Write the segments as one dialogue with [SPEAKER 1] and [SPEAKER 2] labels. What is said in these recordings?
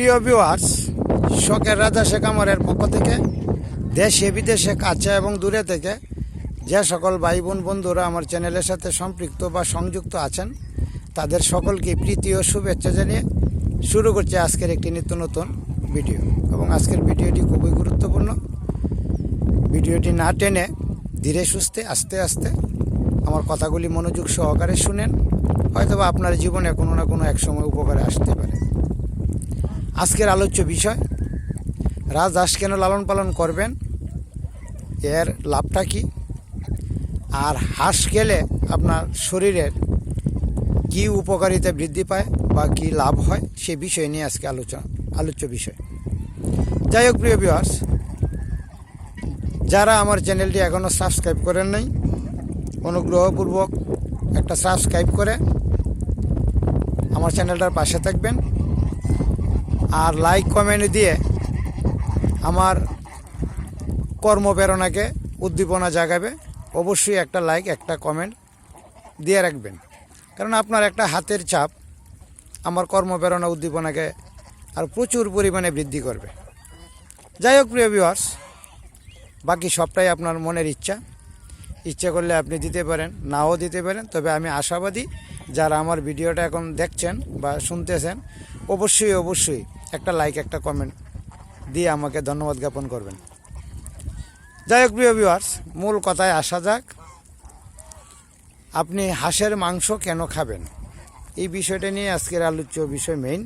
[SPEAKER 1] প্রিয় ভিউয়ার্স, শখের রাজা শেখ আমরের পক্ষ থেকে দেশে বিদেশে কাছে এবং দূরে থেকে যে সকল ভাই বোন বন্ধুরা আমার চ্যানেলের সাথে সম্পৃক্ত বা সংযুক্ত আছেন তাদের সকলকে প্রীতি ও শুভেচ্ছা জানিয়ে শুরু করছে আজকের একটি নিত্য নতুন ভিডিও। এবং আজকের ভিডিওটি খুবই গুরুত্বপূর্ণ। ভিডিওটি না টেনে ধীরে সুস্থে আস্তে আস্তে আমার কথাগুলি মনোযোগ সহকারে শুনেন, হয়তোবা আপনার জীবনে কোনো না কোনো এক সময় উপকারে আসতে পারে। আজকের আলোচ্য বিষয়, রাজহাঁস কেন লালন পালন করবেন, এর লাভটা কি, আর হাঁস খেলে আপনার শরীরের কি উপকারিতা বৃদ্ধি পায় বা কি লাভ হয় সে বিষয় নিয়ে আজকে আলোচ্য বিষয়। যাই হোক প্রিয় ভিউয়ার্স, যারা আমার চ্যানেলটি এখনও সাবস্ক্রাইব করেন নাই, অনুগ্রহপূর্বক একটা সাবস্ক্রাইব করে আমার চ্যানেলটার পাশে থাকবেন, আর লাইক কমেন্ট দিয়ে আমার কর্মপ্রেরণাকে উদ্দীপনা জাগাবে। অবশ্যই একটা লাইক একটা কমেন্ট দিয়ে রাখবেন, কারণ আপনার একটা হাতের চাপ আমার কর্মপ্রেরণা উদ্দীপনাকে আর প্রচুর পরিমাণে বৃদ্ধি করবে। যাই হোক প্রিয় ভিউয়ার্স, বাকি সবটাই আপনার মনের ইচ্ছা করলে আপনি দিতে পারেন, নাও দিতে পারেন। তবে আমি আশাবাদী যারা আমার ভিডিওটা এখন দেখছেন বা শুনতেছেন, অবশ্যই একটা লাইক একটা কমেন্ট দিয়ে আমাকে ধন্যবাদ জ্ঞাপন করবেন। যাই হোক প্রিয় ভিউয়ার্স, মূল কথায় আসা যাক। আপনি হাঁসের মাংস কেন খাবেন, এই বিষয়টা নিয়ে আজকের আলোচ্য বিষয় মেইন।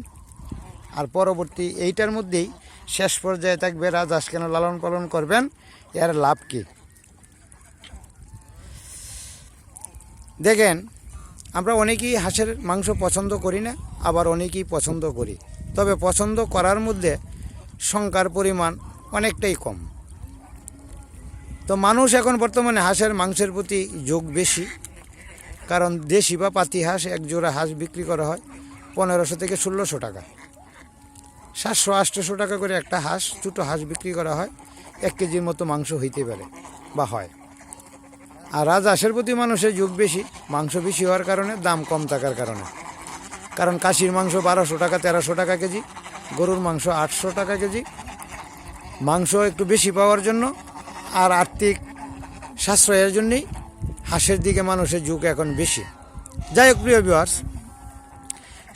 [SPEAKER 1] আর পরবর্তী এইটার মধ্যেই শেষ পর্যায়ে থাকবে রাজহাঁস কেন লালন পালন করবেন, এর লাভ কী। দেখেন, আমরা অনেকেই হাঁসের মাংস পছন্দ করি না, আবার অনেকেই পছন্দ করি। তবে পছন্দ করার মধ্যে সংখ্যার পরিমাণ অনেকটাই কম। তো মানুষ এখন বর্তমানে হাঁসের মাংসের প্রতি ঝোঁক বেশি, কারণ দেশি বা পাতি হাঁস এক জোড়া হাঁস বিক্রি করা হয় 1500 থেকে 1600 টাকা, 700-800 টাকা করে একটা হাঁস, ছোটো হাঁস বিক্রি করা হয়। 1 কেজির মতো মাংস হইতে পারে বা হয়। আর রাজহাঁসের প্রতি মানুষের ঝোঁক বেশি, মাংস বেশি হওয়ার কারণে, দাম কম থাকার কারণে। কারণ খাসির মাংস 1200 টাকা 1300 টাকা কেজি, গরুর মাংস 800 টাকা কেজি। মাংস একটু বেশি পাওয়ার জন্য আর আর্থিক সাশ্রয়ের জন্যই হাঁসের দিকে মানুষের ঝোঁক এখন বেশি। যাই হোক প্রিয় ভিউয়ার্স,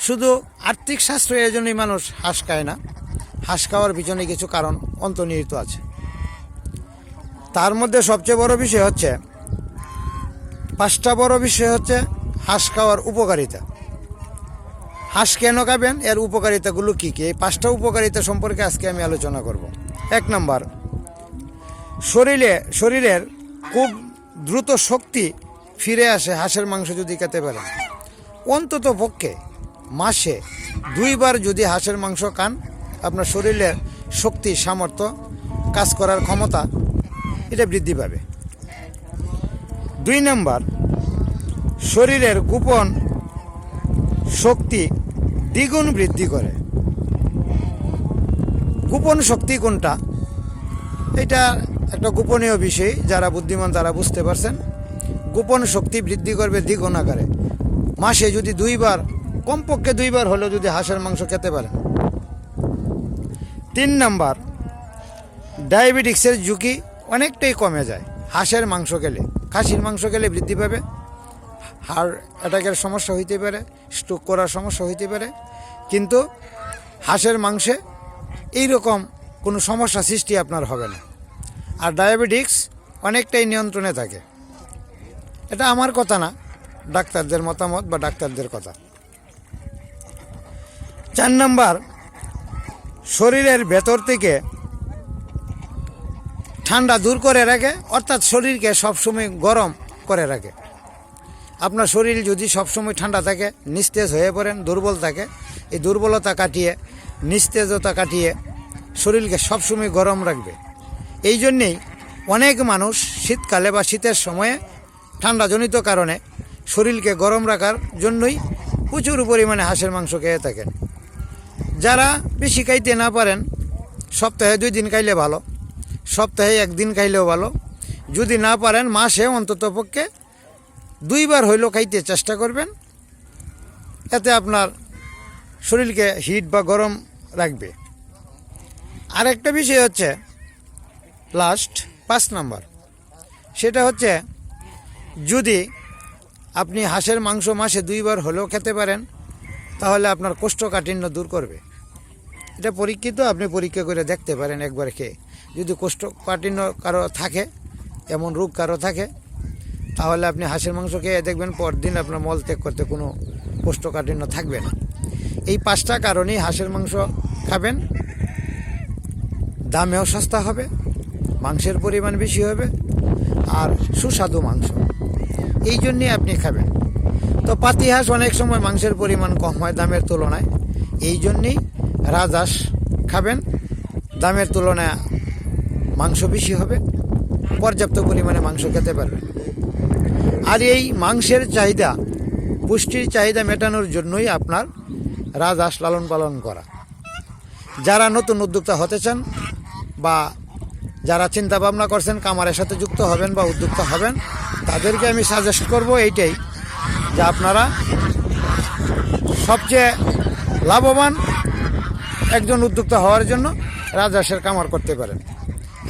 [SPEAKER 1] শুধু আর্থিক সাশ্রয়ের জন্যই মানুষ হাঁস খায় না, হাঁস খাওয়ার পিছনে কিছু কারণ অন্তর্নিহিত আছে। তার মধ্যে সবচেয়ে বড় বিষয় হচ্ছে, 5টা বড় বিষয় হচ্ছে হাঁস খাওয়ার উপকারিতা। হাঁস কেন খাবেন, এর উপকারিতাগুলো কী কী, এই 5টা উপকারিতা সম্পর্কে আজকে আমি আলোচনা করব। 1 নম্বর, শরীরের খুব দ্রুত শক্তি ফিরে আসে হাঁসের মাংস যদি খেতে পারেন। অন্তত পক্ষে মাসে 2 বার যদি হাঁসের মাংস খান, আপনার শরীরের শক্তি, সামর্থ্য, কাজ করার ক্ষমতা এটা বৃদ্ধি পাবে। 2 নম্বর, শরীরের গোপন শক্তি দ্বিগুণ বৃদ্ধি করে। গোপন শক্তি কোনটা, এটা একটা গোপনীয় বিষয়, যারা বুদ্ধিমান তারা বুঝতে পারছেন। গোপন শক্তি বৃদ্ধি করবে দ্বিগুণ আকারে। মাসে যদি 2 বার, কমপক্ষে 2 বার হলেও যদি হাঁসের মাংস খেতে পারেন। 3 নম্বর, ডায়াবেটিক্সের ঝুঁকি অনেকটাই কমে যায় হাঁসের মাংস খেলে। খাসির মাংস খেলে বৃদ্ধি পাবে, হার্ট অ্যাটাকের সমস্যা হইতে পারে, স্ট্রোক করার সমস্যা হইতে পারে, কিন্তু হাঁসের মাংসে এইরকম কোনো সমস্যা সৃষ্টি আপনার হবে না। আর ডায়াবেটিক্স অনেকটাই নিয়ন্ত্রণে থাকে। এটা আমার কথা না, ডাক্তারদের মতামত বা ডাক্তারদের কথা। 4 নম্বর, শরীরের ভেতর থেকে ঠান্ডা দূর করে রাখে, অর্থাৎ শরীরকে সবসময় গরম করে রাখে। আপনার শরীর যদি সবসময় ঠান্ডা থাকে, নিস্তেজ হয়ে পড়েন, দুর্বল থাকে, এই দুর্বলতা কাটিয়ে, নিস্তেজতা কাটিয়ে শরীরকে সবসময় গরম রাখবে। এই জন্যেই অনেক মানুষ শীতকালে বা শীতের সময়ে ঠান্ডাজনিত কারণে শরীরকে গরম রাখার জন্যই প্রচুর পরিমাণে হাঁসের মাংস খেয়ে থাকেন। যারা বেশি খাইতে না পারেন, সপ্তাহে 2 দিন খাইলে ভালো, সপ্তাহে 1 দিন খাইলেও ভালো। যদি না পারেন, মাসে অন্তত পক্ষে 2 বার হইলেও খাইতে চেষ্টা করবেন। এতে আপনার শরীরকে হিট বা গরম রাখবে। আরেকটা বিষয় হচ্ছে লাস্ট 5 নম্বর, সেটা হচ্ছে যদি আপনি হাঁসের মাংস মাসে 2 বার হলেও খেতে পারেন তাহলে আপনার কোষ্ঠকাঠিন্য দূর করবে। এটা পরীক্ষিত, আপনি পরীক্ষা করে দেখতে পারেন একবার খেয়ে। যদি কোষ্ঠকাঠিন্য কারো থাকে, এমন রোগ কারো থাকে, তাহলে আপনি হাঁসের মাংস খেয়ে দেখবেন পরদিন আপনার মল ত্যাগ করতে কোনো কোষ্ঠকাঠিন্য থাকবে না। এই 5টা কারণেই হাঁসের মাংস খাবেন। দামেও সস্তা হবে, মাংসের পরিমাণ বেশি হবে, আর সুস্বাদু মাংস, এই জন্যই আপনি খাবেন। তো পাতি হাঁস অনেক সময় মাংসের পরিমাণ কম হয় দামের তুলনায়, এই জন্যেই রাজহাঁস খাবেন। দামের তুলনায় মাংস বেশি হবে, পর্যাপ্ত পরিমাণে মাংস খেতে পারবেন। আর এই মাংসের চাহিদা, পুষ্টির চাহিদা মেটানোর জন্যই আপনার রাজহাঁস লালন পালন করা। যারা নতুন উদ্যোক্তা হতে চান বা যারা চিন্তা ভাবনা করছেন খামারের সাথে যুক্ত হবেন বা উদ্যোক্তা হবেন, তাদেরকে আমি সাজেস্ট করব এইটাই, যে আপনারা সবচেয়ে লাভবান একজন উদ্যোক্তা হওয়ার জন্য রাজহাঁসের খামার করতে পারেন।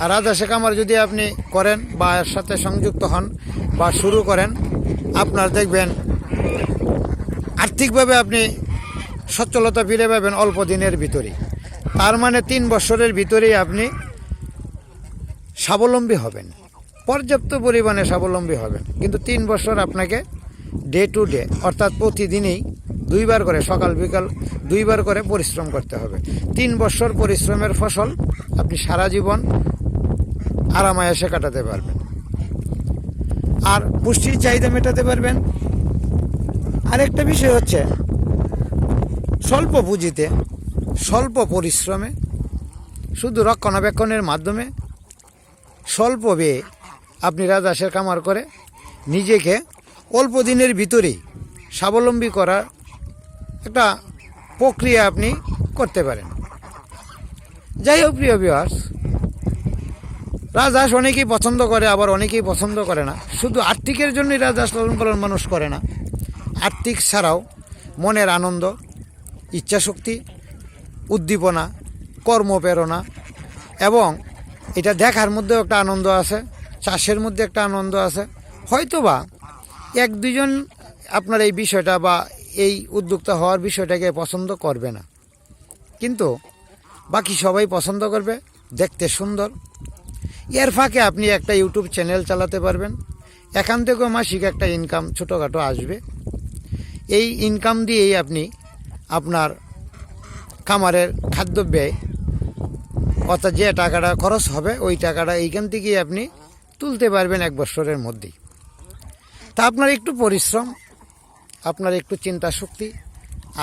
[SPEAKER 1] আর রাজহাঁসের খামার যদি আপনি করেন বা এর সাথে সংযুক্ত হন বা শুরু করেন, আপনার দেখবেন আর্থিকভাবে আপনি সচ্ছলতা ফিরে পাবেন অল্প দিনের ভিতরেই। তার মানে 3 বছরের ভিতরেই আপনি স্বাবলম্বী হবেন, পর্যাপ্ত পরিমাণে স্বাবলম্বী হবেন। কিন্তু 3 বছর আপনাকে ডে টু ডে, অর্থাৎ প্রতিদিনই 2 বার করে, সকাল বিকাল 2 বার করে পরিশ্রম করতে হবে। 3 বছর পরিশ্রমের ফসল আপনি সারা জীবন আরামায়েশে কাটাতে পারবেন, আর পুষ্টির চাহিদা মেটাতে পারবেন। আরেকটা বিষয় হচ্ছে স্বল্প পুঁজিতে, স্বল্প পরিশ্রমে, শুধু রক্ষণাবেক্ষণের মাধ্যমে, স্বল্প ব্যয়ে আপনি রাজহাঁসের খামার করে নিজেকে অল্প দিনের ভিতরেই স্বাবলম্বী করার একটা প্রক্রিয়া আপনি করতে পারেন। যাই হোক প্রিয় ভিউয়ার্স, রাজহাঁস অনেকেই পছন্দ করে, আবার অনেকেই পছন্দ করে না। শুধু আর্থিকের জন্যই রাজহাঁস লালন পালন মানুষ করে না, আর্থিক ছাড়াও মনের আনন্দ, ইচ্ছাশক্তি, উদ্দীপনা, কর্মপ্রেরণা, এবং এটা দেখার মধ্যেও একটা আনন্দ আছে, চাষের মধ্যে একটা আনন্দ আছে। হয়তোবা 1-2 জন আপনার এই বিষয়টা বা এই উদ্যোক্তা হওয়ার বিষয়টাকে পছন্দ করবে না, কিন্তু বাকি সবাই পছন্দ করবে, দেখতে সুন্দর। এর ফাঁকে আপনি একটা ইউটিউব চ্যানেল চালাতে পারবেন, এখান থেকেও মাসিক একটা ইনকাম ছোটোখাটো আসবে। এই ইনকাম দিয়েই আপনি আপনার খামারের খাদ্য ব্যয়, অর্থাৎ যে টাকাটা খরচ হবে ওই টাকাটা এইখান থেকেই আপনি তুলতে পারবেন 1 বছরের মধ্যেই। তা আপনার একটু পরিশ্রম, আপনার একটু চিন্তা শক্তি,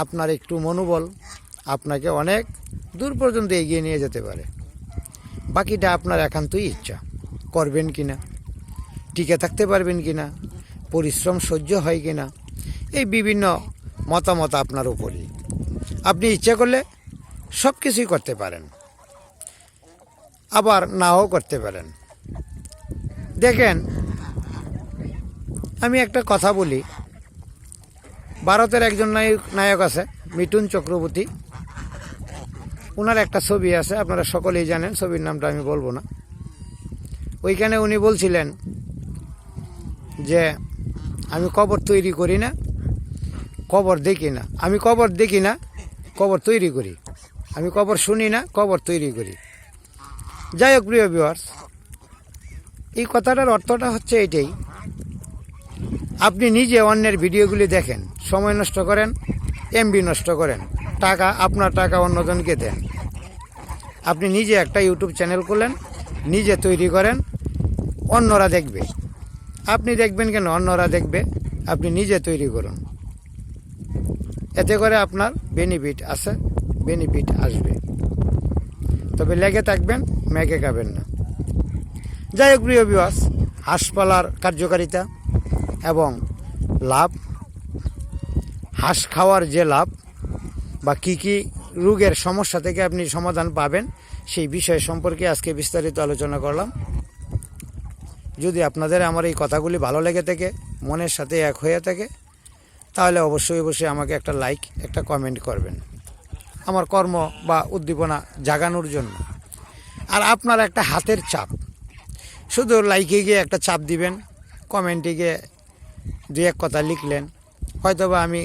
[SPEAKER 1] আপনার একটু মনোবল আপনাকে অনেক দূর পর্যন্ত এগিয়ে নিয়ে যেতে পারে। বাকিটা আপনার একান্তই ইচ্ছা, করবেন কিনা, টিকে থাকতে পারবেন কিনা, পরিশ্রম সহ্য হয় কিনা, এই বিভিন্ন মতামত আপনার উপরই। আপনি ইচ্ছা করলে সব কিছুই করতে পারেন, আবার নাও করতে পারেন। দেখেন, আমি একটা কথা বলি, ভারতের একজন নায়ক আছে মিঠুন চক্রবর্তী, ওনার একটা ছবি আছে, আপনারা সকলেই জানেন, ছবির নামটা আমি বলবো না। ওইখানে উনি বলছিলেন যে আমি কবর তৈরি করি না, কবর দেখি না, আমি কবর দেখি না, কবর তৈরি করি, আমি কবর শুনি না, কবর তৈরি করি। যাই হোক প্রিয় ভিউয়ার্স, এই কথাটার অর্থটা হচ্ছে এইটাই, আপনি নিজে অন্যের ভিডিওগুলি দেখেন, সময় নষ্ট করেন, এমবি নষ্ট করেন, টাকা, আপনার টাকা অন্যজনকে দেন। আপনি নিজে একটা ইউটিউব চ্যানেল খুলেন, নিজে তৈরি করেন, অন্যরা দেখবে। আপনি দেখবেন কেন, অন্যরা দেখবে, আপনি নিজে তৈরি করুন। এতে করে আপনার বেনিফিট আছে, বেনিফিট আসবে। তবে লেগে থাকবেন, মেঘে খাবেন না। যাই হোক প্রিয় ভিউয়ার্স, হাঁস পালার কার্যকারিতা এবং লাভ, হাঁস খাওয়ার যে লাভ বা কী কী রোগের সমস্যা থেকে আপনি সমাধান পাবেন, সেই বিষয় সম্পর্কে আজকে বিস্তারিত আলোচনা করলাম। যদি আপনাদের আমার এই কথাগুলি ভালো লেগে থাকে, মনের সাথে এক হয়ে থাকে, তাহলে অবশ্যই আমাকে একটা লাইক, একটা কমেন্ট করবেন। আমার কর্ম বা উদ্দীপনা জাগানোর জন্য। আর আপনার একটা হাতের চাপ, শুধু লাইকে গিয়ে একটা চাপ দিবেন, কমেন্টে গিয়ে দু এক কথা লিখলেন, হয়তোবা আমি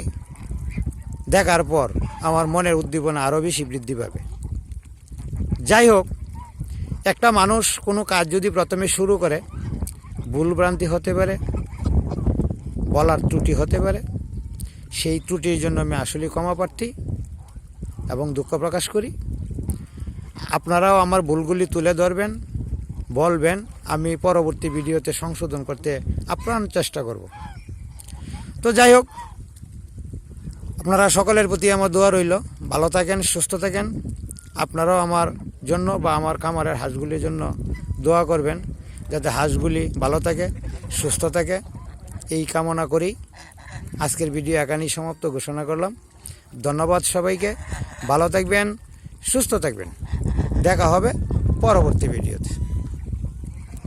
[SPEAKER 1] দেখার পর আমার মনের উদ্দীপনা আরও বেশি বৃদ্ধি পাবে। যাই হোক, একটা মানুষ কোনো কাজ যদি প্রথমে শুরু করে, ভুলভ্রান্তি হতে পারে, বলার ত্রুটি হতে পারে। সেই ত্রুটির জন্য আমি আসলে ক্ষমা প্রার্থী এবং দুঃখ প্রকাশ করি। আপনারাও আমার ভুলগুলি তুলে ধরবেন, বলবেন, আমি পরবর্তী ভিডিওতে সংশোধন করতে আপ্রাণ চেষ্টা করব। তো যাই হোক, আপনারা সকলের প্রতি আমার দোয়া রইল, ভালো থাকেন, সুস্থ থাকেন। আপনারাও আমার জন্য বা আমার খামারের হাঁসগুলির জন্য দোয়া করবেন, যাতে হাঁসগুলি ভালো থাকে, সুস্থ থাকে, এই কামনা করি আজকের ভিডিও এখানেই সমাপ্ত ঘোষণা করলাম। ধন্যবাদ সবাইকে, ভালো থাকবেন, সুস্থ থাকবেন। দেখা হবে পরবর্তী ভিডিওতে।